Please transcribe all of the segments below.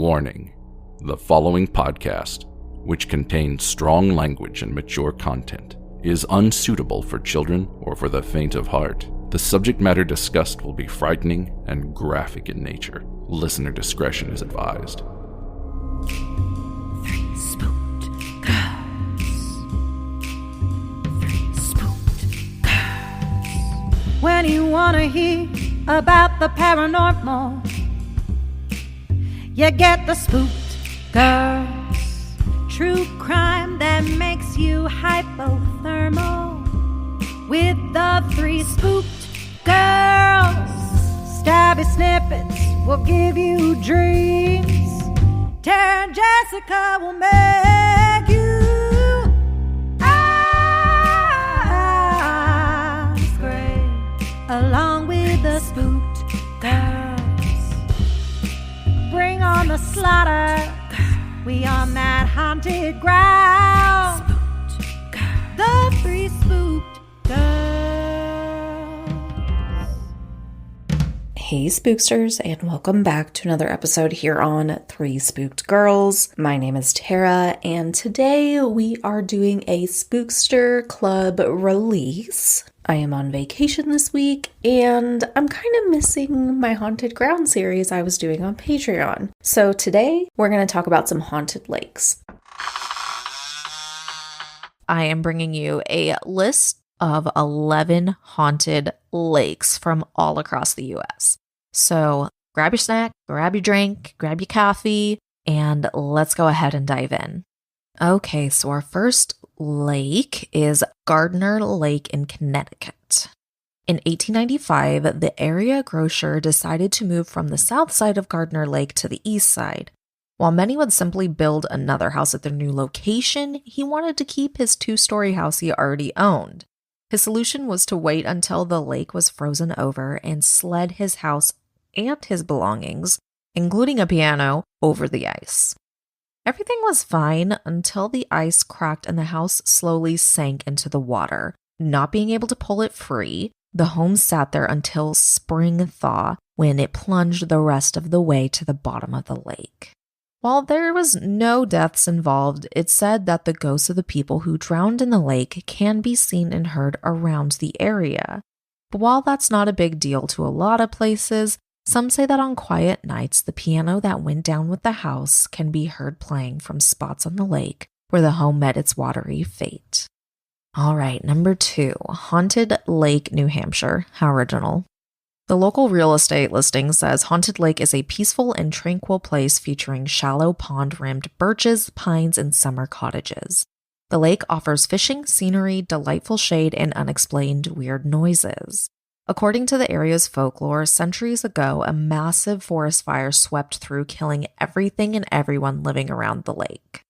Warning: the following podcast, which contains strong language and mature content, is unsuitable for children or for the faint of heart. The subject matter discussed will be frightening and graphic in nature. Listener discretion is advised. Three spooked girls. Three spooked girls. When you wanna hear about the paranormal, you get the spooked girls. True crime that makes you hypothermal. With the three spooked girls. Stabby snippets will give you dreams. Tara and Jessica will make you scream along with the spooked girls. Bring on the slaughter. We on that haunted ground. Spooked girls. The three spooked girls. Hey Spooksters, and welcome back to another episode here on Three Spooked Girls. My name is Tara, and today we are doing a Spookster Club release. I am on vacation this week, and I'm kind of missing my Haunted Ground series I was doing on Patreon. So today, we're going to talk about some haunted lakes. I am bringing you a list of 11 haunted lakes from all across the US. So grab your snack, grab your drink, grab your coffee, and let's go ahead and dive in. Okay, so our first lake is Gardner Lake in Connecticut. In 1895, the area grocer decided to move from the south side of Gardner Lake to the east side. While many would simply build another house at their new location, he wanted to keep his two-story house he already owned. His solution was to wait until the lake was frozen over and sled his house and his belongings, including a piano, over the ice. Everything was fine until the ice cracked and the house slowly sank into the water. Not being able to pull it free, the home sat there until spring thaw, when it plunged the rest of the way to the bottom of the lake. While there was no deaths involved, it's said that the ghosts of the people who drowned in the lake can be seen and heard around the area. But while that's not a big deal to a lot of places, some say that on quiet nights, the piano that went down with the house can be heard playing from spots on the lake where the home met its watery fate. All right, number 2, Haunted Lake, New Hampshire. How original. The local real estate listing says Haunted Lake is a peaceful and tranquil place featuring shallow pond-rimmed birches, pines, and summer cottages. The lake offers fishing, scenery, delightful shade, and unexplained weird noises. According to the area's folklore, centuries ago, a massive forest fire swept through, killing everything and everyone living around the lake.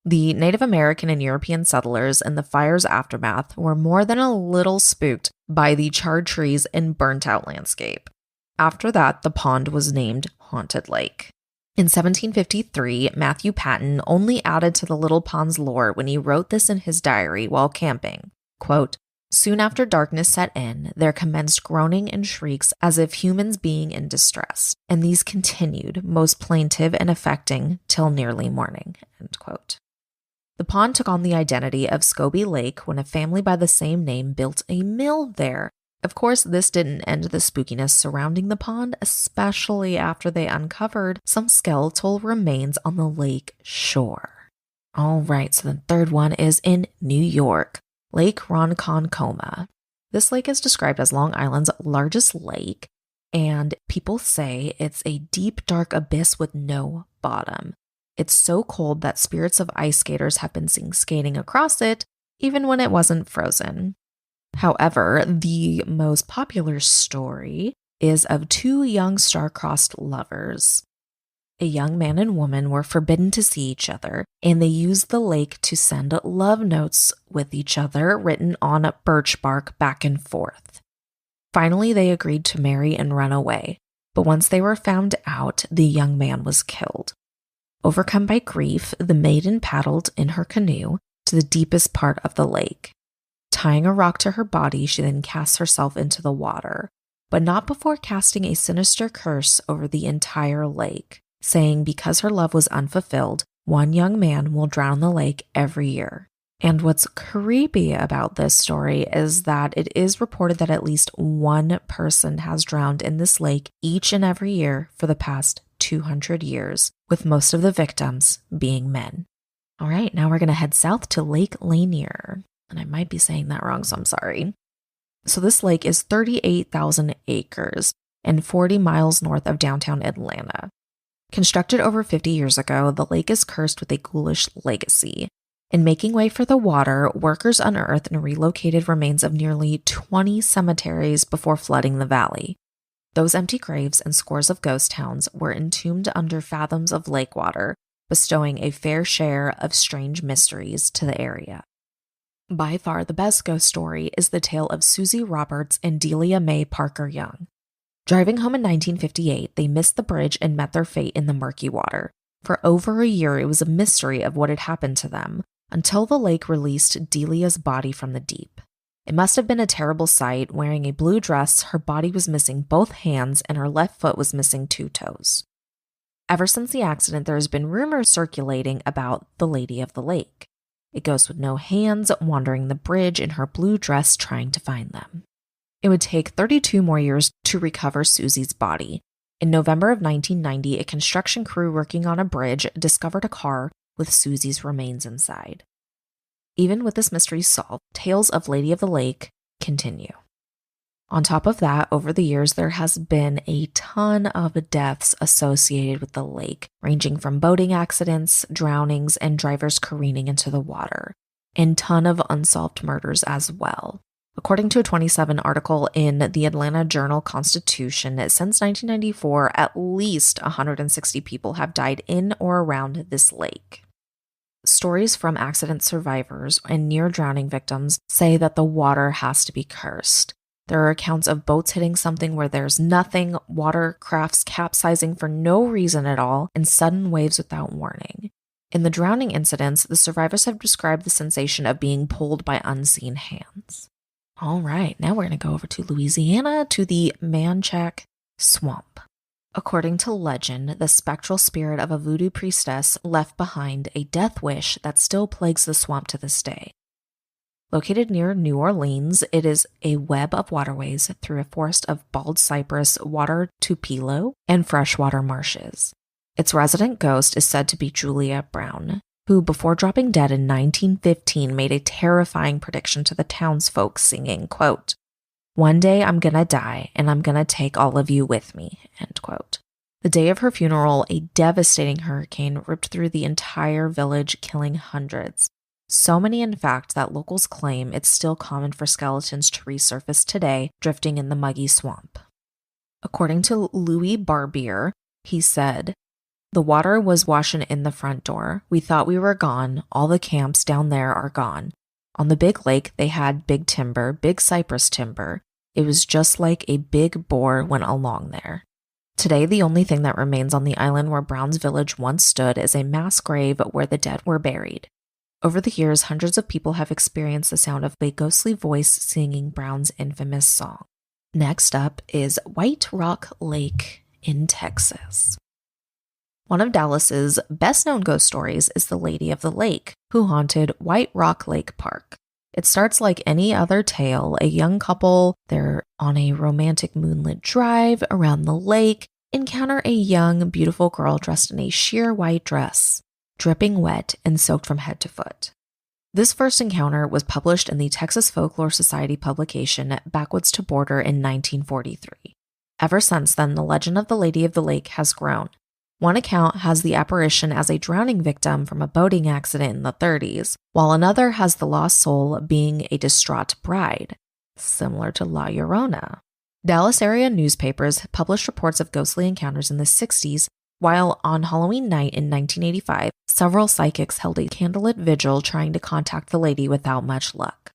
The Native American and European settlers in the fire's aftermath were more than a little spooked by the charred trees and burnt-out landscape. After that, the pond was named Haunted Lake. In 1753, Matthew Patten only added to the little pond's lore when he wrote this in his diary while camping. Quote, "Soon after darkness set in, there commenced groaning and shrieks as if humans being in distress, and these continued, most plaintive and affecting, till nearly morning." End quote. The pond took on the identity of Scobie Lake when a family by the same name built a mill there. Of course, this didn't end the spookiness surrounding the pond, especially after they uncovered some skeletal remains on the lake shore. All right, so the third one is in New York. Lake Ronkonkoma. This lake is described as Long Island's largest lake, and people say it's a deep, dark abyss with no bottom. It's so cold that spirits of ice skaters have been seen skating across it, even when it wasn't frozen. However, the most popular story is of 2 young star-crossed lovers. A young man and woman were forbidden to see each other, and they used the lake to send love notes with each other written on birch bark back and forth. Finally, they agreed to marry and run away, but once they were found out, the young man was killed. Overcome by grief, the maiden paddled in her canoe to the deepest part of the lake. Tying a rock to her body, she then cast herself into the water, but not before casting a sinister curse over the entire lake. saying because her love was unfulfilled, one young man will drown in the lake every year. And what's creepy about this story is that it is reported that at least one person has drowned in this lake each and every year for the past 200 years, with most of the victims being men. All right, now we're going to head south to Lake Lanier. And I might be saying that wrong, so I'm sorry. So this lake is 38,000 acres and 40 miles north of downtown Atlanta. Constructed over 50 years ago, the lake is cursed with a ghoulish legacy. In making way for the water, workers unearthed and relocated remains of nearly 20 cemeteries before flooding the valley. Those empty graves and scores of ghost towns were entombed under fathoms of lake water, bestowing a fair share of strange mysteries to the area. By far the best ghost story is the tale of Susie Roberts and Delia Mae Parker Young. Driving home in 1958, they missed the bridge and met their fate in the murky water. For over a year, it was a mystery of what had happened to them, until the lake released Delia's body from the deep. It must have been a terrible sight. Wearing a blue dress, her body was missing both hands and her left foot was missing 2 toes. Ever since the accident, there has been rumors circulating about the Lady of the Lake. A ghost with no hands wandering the bridge in her blue dress trying to find them. It would take 32 more years to recover Susie's body. In November of 1990, a construction crew working on a bridge discovered a car with Susie's remains inside. Even with this mystery solved, tales of Lady of the Lake continue. On top of that, over the years, there has been a ton of deaths associated with the lake, ranging from boating accidents, drownings, and drivers careening into the water, and ton of unsolved murders as well. According to a 2017 article in the Atlanta Journal-Constitution, since 1994, at least 160 people have died in or around this lake. Stories from accident survivors and near-drowning victims say that the water has to be cursed. There are accounts of boats hitting something where there's nothing, watercrafts capsizing for no reason at all, and sudden waves without warning. In the drowning incidents, the survivors have described the sensation of being pulled by unseen hands. All right, now we're going to go over to Louisiana to the Manchac Swamp. According to legend, the spectral spirit of a voodoo priestess left behind a death wish that still plagues the swamp to this day. Located near New Orleans, it is a web of waterways through a forest of bald cypress, water tupelo, and freshwater marshes. Its resident ghost is said to be Julia Brown, who, before dropping dead in 1915, made a terrifying prediction to the townsfolk, singing, quote, "One day I'm gonna die, and I'm gonna take all of you with me," end quote. The day of her funeral, a devastating hurricane ripped through the entire village, killing hundreds. So many, in fact, that locals claim it's still common for skeletons to resurface today, drifting in the muggy swamp. According to Louis Barbier, he said, "The water was washing in the front door. We thought we were gone. All the camps down there are gone. On the big lake, they had big timber, big cypress timber. It was just like a big boar went along there. Today, the only thing that remains on the island where Brown's village once stood is a mass grave where the dead were buried. Over the years, hundreds of people have experienced the sound of a ghostly voice singing Brown's infamous song." Next up is White Rock Lake in Texas. One of Dallas's best-known ghost stories is the Lady of the Lake, who haunted White Rock Lake Park. It starts like any other tale. A young couple, they're on a romantic moonlit drive around the lake, encounter a young, beautiful girl dressed in a sheer white dress, dripping wet and soaked from head to foot. This first encounter was published in the Texas Folklore Society publication Backwoods to Border in 1943. Ever since then, the legend of the Lady of the Lake has grown. One account has the apparition as a drowning victim from a boating accident in the 30s, while another has the lost soul being a distraught bride, similar to La Llorona. Dallas area newspapers published reports of ghostly encounters in the 60s, while on Halloween night in 1985, several psychics held a candlelit vigil trying to contact the lady without much luck.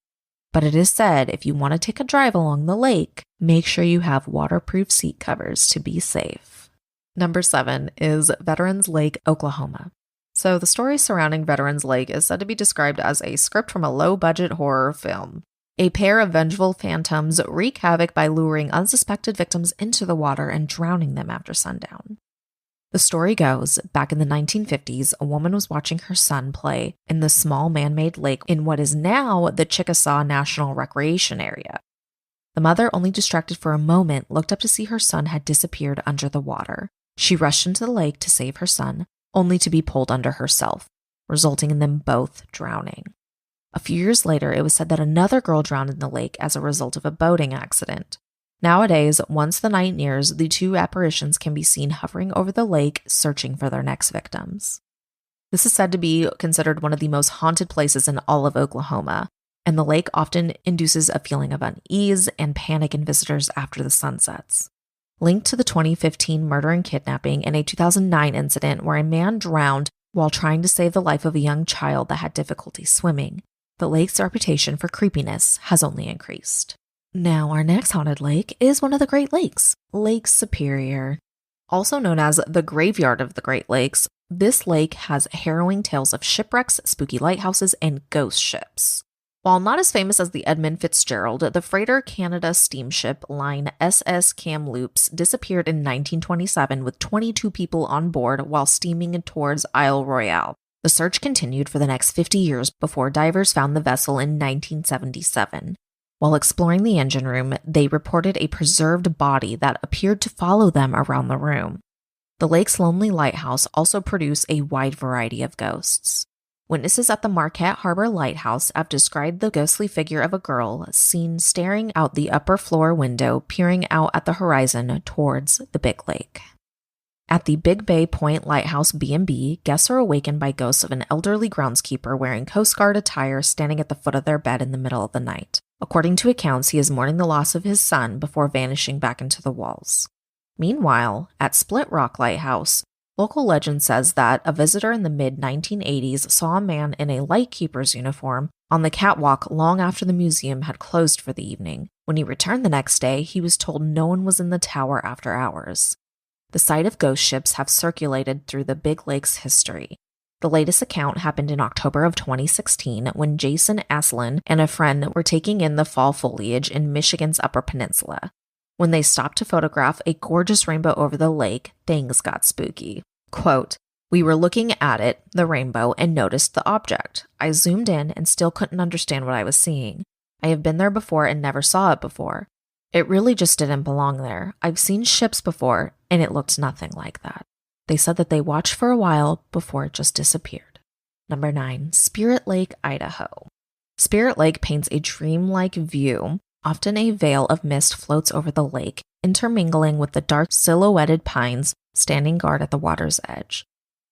But it is said if you want to take a drive along the lake, make sure you have waterproof seat covers to be safe. Number 7 is Veterans Lake, Oklahoma. So the story surrounding Veterans Lake is said to be described as a script from a low-budget horror film. A pair of vengeful phantoms wreak havoc by luring unsuspected victims into the water and drowning them after sundown. The story goes, back in the 1950s, a woman was watching her son play in the small man-made lake in what is now the Chickasaw National Recreation Area. The mother, only distracted for a moment, looked up to see her son had disappeared under the water. She rushed into the lake to save her son, only to be pulled under herself, resulting in them both drowning. A few years later, it was said that another girl drowned in the lake as a result of a boating accident. Nowadays, once the night nears, the two apparitions can be seen hovering over the lake, searching for their next victims. This is said to be considered one of the most haunted places in all of Oklahoma, and the lake often induces a feeling of unease and panic in visitors after the sun sets. Linked to the 2015 murder and kidnapping and a 2009 incident where a man drowned while trying to save the life of a young child that had difficulty swimming, the lake's reputation for creepiness has only increased. Now, our next haunted lake is one of the Great Lakes, Lake Superior. Also known as the Graveyard of the Great Lakes, this lake has harrowing tales of shipwrecks, spooky lighthouses, and ghost ships. While not as famous as the Edmund Fitzgerald, the freighter Canada steamship line SS Kamloops disappeared in 1927 with 22 people on board while steaming towards Isle Royale. The search continued for the next 50 years before divers found the vessel in 1977. While exploring the engine room, they reported a preserved body that appeared to follow them around the room. The lake's lonely lighthouse also produced a wide variety of ghosts. Witnesses at the Marquette Harbor Lighthouse have described the ghostly figure of a girl seen staring out the upper floor window, peering out at the horizon towards the big lake. At the Big Bay Point Lighthouse B&B, guests are awakened by ghosts of an elderly groundskeeper wearing Coast Guard attire standing at the foot of their bed in the middle of the night. According to accounts, he is mourning the loss of his son before vanishing back into the walls. Meanwhile, at Split Rock Lighthouse, local legend says that a visitor in the mid-1980s saw a man in a lightkeeper's uniform on the catwalk long after the museum had closed for the evening. When he returned the next day, he was told no one was in the tower after hours. The sight of ghost ships have circulated through the Big Lake's history. The latest account happened in October of 2016 when Jason Aslin and a friend were taking in the fall foliage in Michigan's Upper Peninsula. When they stopped to photograph a gorgeous rainbow over the lake, things got spooky. Quote, "We were looking at it, the rainbow, and noticed the object. I zoomed in and still couldn't understand what I was seeing. I have been there before and never saw it before. It really just didn't belong there. I've seen ships before, and it looked nothing like that." They said that they watched for a while before it just disappeared. Number 9, Spirit Lake, Idaho. Spirit Lake paints a dreamlike view. Often a veil of mist floats over the lake, intermingling with the dark silhouetted pines standing guard at the water's edge.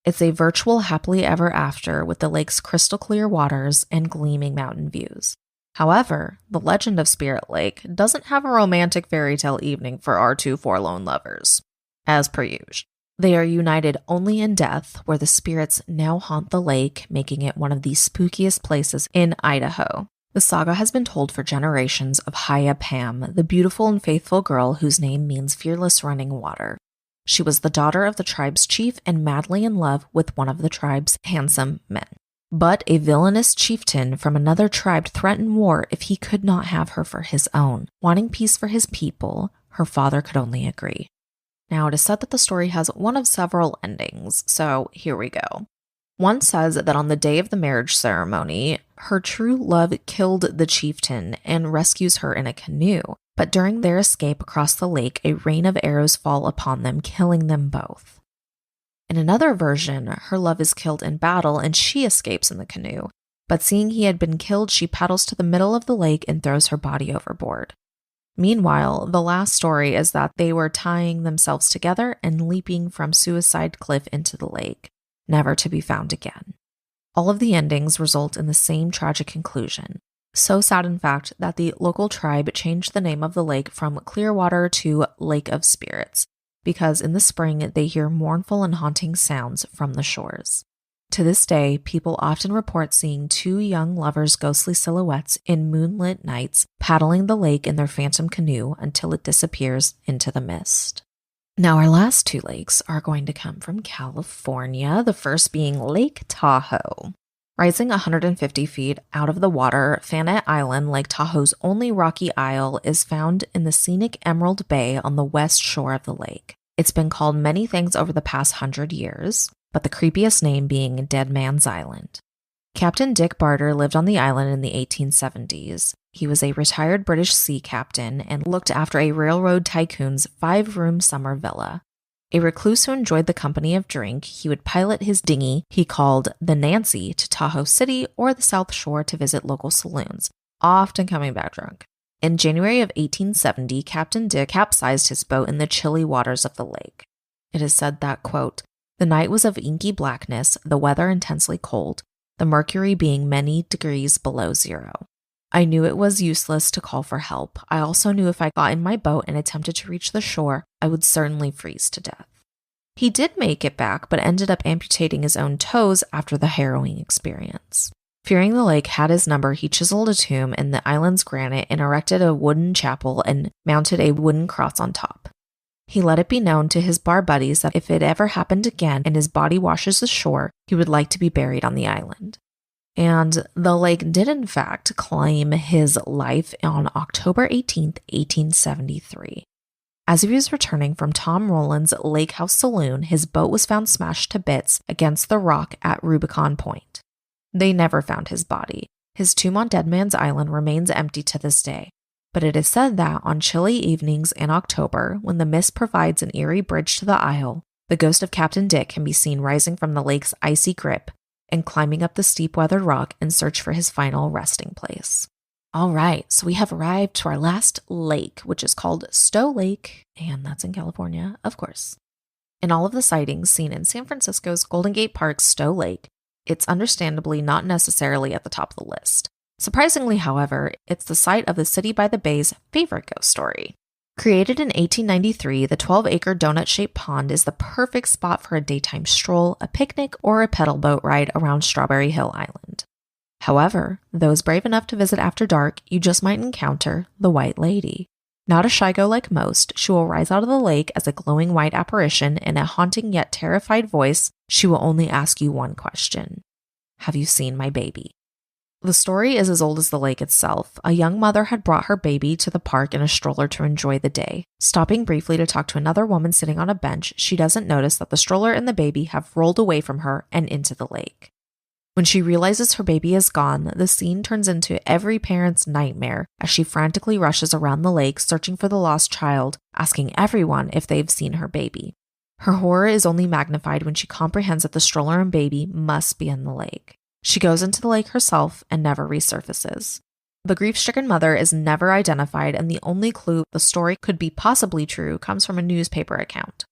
It's a virtual happily ever after with the lake's crystal clear waters and gleaming mountain views. However, the legend of Spirit Lake doesn't have a romantic fairy tale evening for our two forlorn lovers. As per usual, they are united only in death, where the spirits now haunt the lake, making it one of the spookiest places in Idaho. The saga has been told for generations of Haya Pam, the beautiful and faithful girl whose name means fearless running water. She was the daughter of the tribe's chief and madly in love with one of the tribe's handsome men. But a villainous chieftain from another tribe threatened war if he could not have her for his own. Wanting peace for his people, her father could only agree. Now, it is said that the story has one of several endings, so here we go. One says that on the day of the marriage ceremony, her true love killed the chieftain and rescues her in a canoe, but during their escape across the lake, a rain of arrows fall upon them, killing them both. In another version, her love is killed in battle and she escapes in the canoe, but seeing he had been killed, she paddles to the middle of the lake and throws her body overboard. Meanwhile, the last story is that they were tying themselves together and leaping from Suicide Cliff into the lake, never to be found again. All of the endings result in the same tragic conclusion. So sad, in fact, that the local tribe changed the name of the lake from Clearwater to Lake of Spirits, because in the spring they hear mournful and haunting sounds from the shores. To this day, people often report seeing two young lovers' ghostly silhouettes in moonlit nights paddling the lake in their phantom canoe until it disappears into the mist. Now, our last two lakes are going to come from California, the first being Lake Tahoe. Rising 150 feet out of the water, Fannette Island, Lake Tahoe's only rocky isle, is found in the scenic Emerald Bay on the west shore of the lake. It's been called many things over the past 100 years, but the creepiest name being Dead Man's Island. Captain Dick Barter lived on the island in the 1870s. He was a retired British sea captain and looked after a railroad tycoon's 5-room summer villa. A recluse who enjoyed the company of drink, he would pilot his dinghy he called the Nancy to Tahoe City or the South Shore to visit local saloons, often coming back drunk. In January of 1870, Captain Dick capsized his boat in the chilly waters of the lake. It is said that, quote, "The night was of inky blackness, the weather intensely cold, the mercury being many degrees below zero. I knew it was useless to call for help. I also knew if I got in my boat and attempted to reach the shore, I would certainly freeze to death." He did make it back, but ended up amputating his own toes after the harrowing experience. Fearing the lake had his number, he chiseled a tomb in the island's granite and erected a wooden chapel and mounted a wooden cross on top. He let it be known to his bar buddies that if it ever happened again and his body washes ashore, he would like to be buried on the island. And the lake did in fact claim his life on October 18th, 1873. As he was returning from Tom Rowland's Lake House Saloon, his boat was found smashed to bits against the rock at Rubicon Point. They never found his body. His tomb on Dead Man's Island remains empty to this day. But it is said that on chilly evenings in October, when the mist provides an eerie bridge to the isle, the ghost of Captain Dick can be seen rising from the lake's icy grip and climbing up the steep weathered rock in search for his final resting place. All right, so we have arrived to our last lake, which is called Stowe Lake, and that's in California, of course. In all of the sightings seen in San Francisco's Golden Gate Park's Stowe Lake, it's understandably not necessarily at the top of the list. Surprisingly, however, it's the site of the City by the Bay's favorite ghost story. Created in 1893, the 12-acre donut-shaped pond is the perfect spot for a daytime stroll, a picnic, or a pedal boat ride around Strawberry Hill Island. However, those brave enough to visit after dark, you just might encounter the White Lady. Not a shy-go like most, she will rise out of the lake as a glowing white apparition. In a haunting yet terrified voice, she will only ask you one question. Have you seen my baby? The story is as old as the lake itself. A young mother had brought her baby to the park in a stroller to enjoy the day. Stopping briefly to talk to another woman sitting on a bench, she doesn't notice that the stroller and the baby have rolled away from her and into the lake. When she realizes her baby is gone, the scene turns into every parent's nightmare as she frantically rushes around the lake searching for the lost child, asking everyone if they've seen her baby. Her horror is only magnified when she comprehends that the stroller and baby must be in the lake. She goes into the lake herself and never resurfaces. The grief-stricken mother is never identified, and the only clue the story could be possibly true comes from a newspaper account.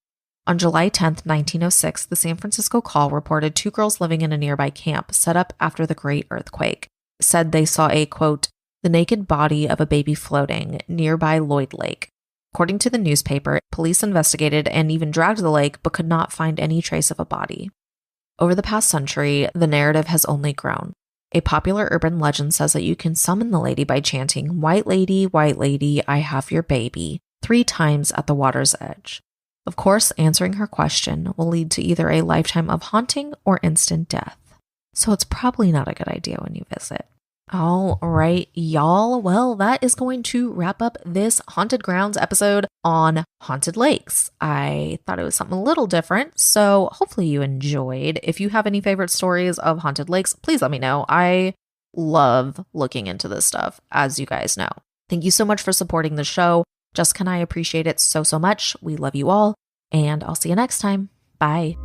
On July 10, 1906, the San Francisco Call reported 2 girls living in a nearby camp set up after the Great Earthquake said they saw a, quote, "the naked body of a baby floating nearby Lloyd Lake." According to the newspaper, police investigated and even dragged the lake but could not find any trace of a body. Over the past century, the narrative has only grown. A popular urban legend says that you can summon the lady by chanting, white lady, I have your baby," 3 times at the water's edge. Of course, answering her question will lead to either a lifetime of haunting or instant death. So it's probably not a good idea when you visit. All right, y'all. Well, that is going to wrap up this Haunted Grounds episode on haunted lakes. I thought it was something a little different, so hopefully you enjoyed. If you have any favorite stories of haunted lakes, please let me know. I love looking into this stuff, as you guys know. Thank you so much for supporting the show. Jessica and I appreciate it so much. We love you all, and I'll see you next time. Bye.